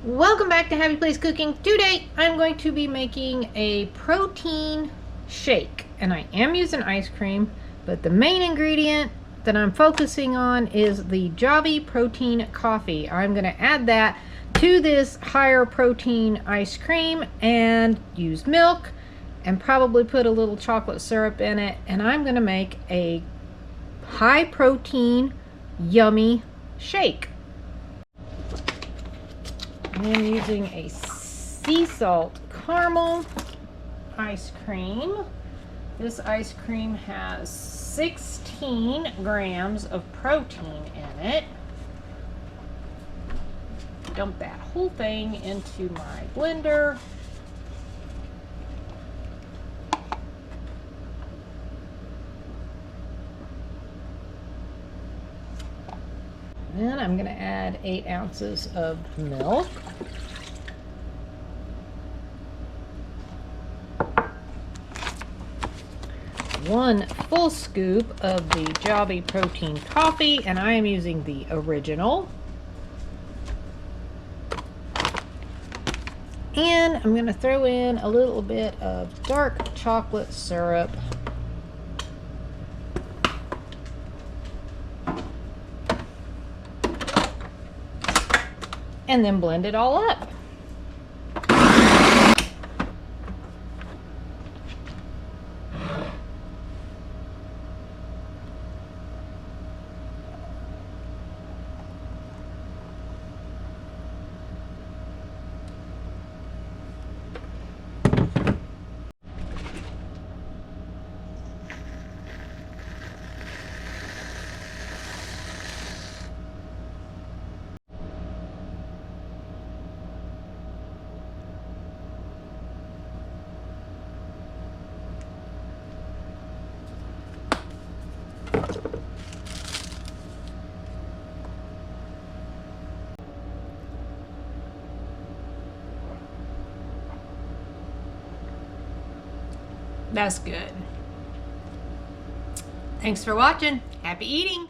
Welcome back to Happy Place Cooking. Today I'm going to be making a protein shake, and I am using ice cream, but the main ingredient that I'm focusing on is the Javvy protein coffee. I'm going to add that to this higher protein ice cream and use milk and probably put a little chocolate syrup in it, and I'm going to make a high protein yummy shake. I'm using a sea salt caramel ice cream. This ice cream has 16 grams of protein in it. Dump that whole thing into my blender. Then I'm going to add 8 ounces of milk. One full scoop of the Javvy protein coffee, and I am using the original. And I'm going to throw in a little bit of dark chocolate syrup. And then blend it all up. That's good. Thanks for watching. Happy eating.